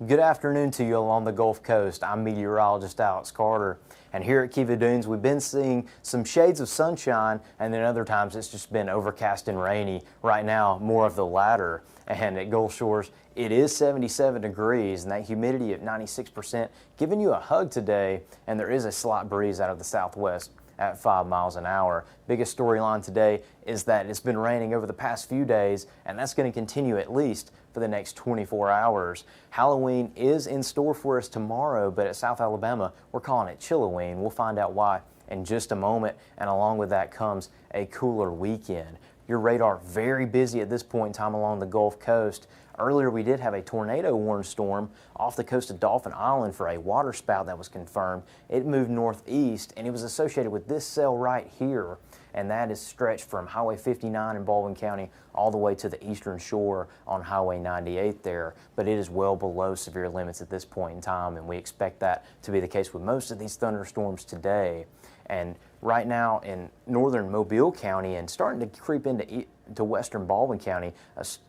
Good afternoon to you along the Gulf Coast. I'm meteorologist Alex Carter, and here at Kiva Dunes we've been seeing some shades of sunshine, and then other times it's just been overcast and rainy. Right now, more of the latter. And at Gulf Shores, it is 77 degrees, and that humidity at 96%, giving you a hug today, and there is a slight breeze out of the southwest at 5 miles an hour. Biggest storyline today is that it's been raining over the past few days, and that's going to continue at least for the next 24 hours. Halloween is in store for us tomorrow, but at South Alabama, we're calling it Chilloween. We'll find out why in just a moment, and along with that comes a cooler weekend. Your radar very busy at this point in time along the Gulf Coast. Earlier, we did have a tornado warning storm off the coast of Dauphin Island for a waterspout that was confirmed. It moved northeast, and it was associated with this cell right here, and that is stretched from Highway 59 in Baldwin County all the way to the eastern shore on Highway 98 there. But it is well below severe limits at this point in time, and we expect that to be the case with most of these thunderstorms today. And right now in northern Mobile County and starting to creep into western Baldwin County,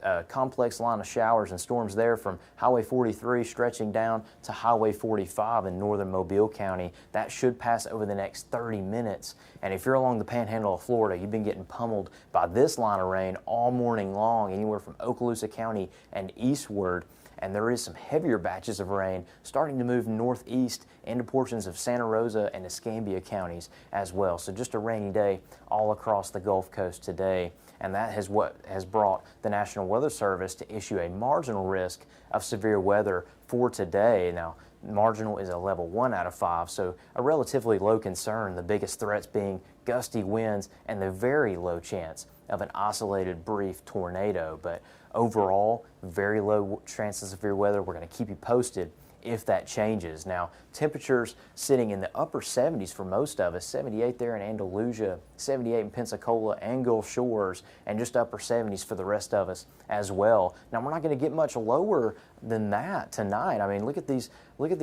a complex line of showers and storms there from Highway 43 stretching down to Highway 45 in northern Mobile County. That should pass over the next 30 minutes. And if you're along the panhandle of Florida, you've been getting pummeled by this line of rain all morning long, anywhere from Okaloosa County and eastward. And there is some heavier batches of rain starting to move northeast into portions of Santa Rosa and Escambia counties as well. So just a rainy day all across the Gulf Coast today. And that is what has brought the National Weather Service to issue a marginal risk of severe weather for today. Now, marginal is a level 1 out of 5, so a relatively low concern, the biggest threats being gusty winds and the very low chance of an isolated brief tornado. But overall, very low chance of severe weather. We're going to keep you posted if that changes. Now, temperatures sitting in the upper 70s for most of us, 78 there in Andalusia, 78 in Pensacola and Gulf Shores, and just upper 70s for the rest of us as well. Now, we're not going to get much lower than that tonight. I mean, look at these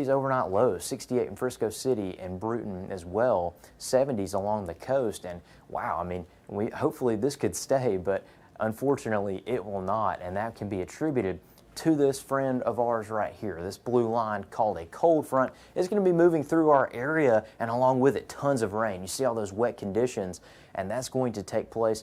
overnight lows, 68 in Frisco City and Bruton as well, 70s along the coast. And wow, I mean, hopefully this could stay, but unfortunately it will not, and that can be attributed to this friend of ours right here. This blue line called a cold front is going to be moving through our area, and along with it tons of rain. You see all those wet conditions, and that's going to take place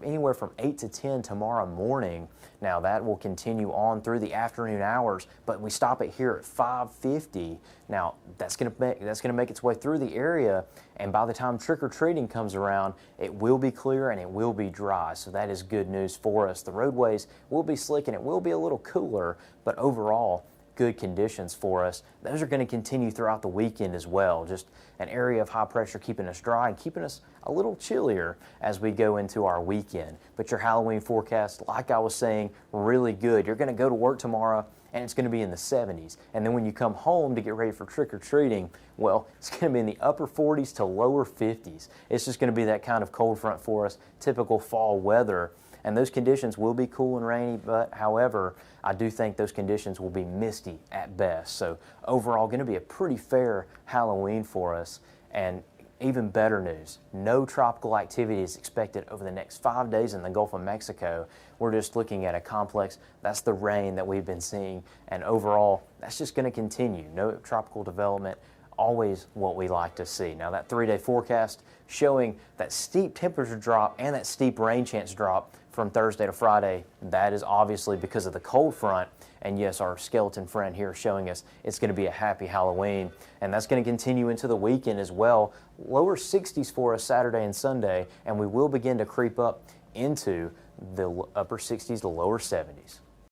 anywhere from 8 to 10 tomorrow morning. Now that will continue on through the afternoon hours, but we stop it here at 5:50. Now that's going to make its way through the area, and by the time trick-or-treating comes around, it will be clear and it will be dry. So that is good news for us. The roadways will be slick and it will be a little cooler, but overall, good conditions for us. Those are going to continue throughout the weekend as well. Just an area of high pressure keeping us dry and keeping us a little chillier as we go into our weekend. But your Halloween forecast, like I was saying, really good. You're going to go to work tomorrow and it's going to be in the 70s. And then when you come home to get ready for trick-or-treating, well, it's going to be in the upper 40s to lower 50s. It's just going to be that kind of cold front for us, typical fall weather. And those conditions will be cool and rainy, but however, I do think those conditions will be misty at best. So overall, going to be a pretty fair Halloween for us. And even better news, no tropical activity is expected over the next 5 days in the Gulf of Mexico. We're just looking at a complex, that's the rain that we've been seeing. And overall, that's just going to continue. No tropical development, always what we like to see. Now that 3-day forecast showing that steep temperature drop and that steep rain chance drop from Thursday to Friday, that is obviously because of the cold front. And yes, our skeleton friend here showing us it's going to be a happy Halloween, and that's going to continue into the weekend as well. Lower 60s for us Saturday and Sunday, and we will begin to creep up into the upper 60s to lower 70s.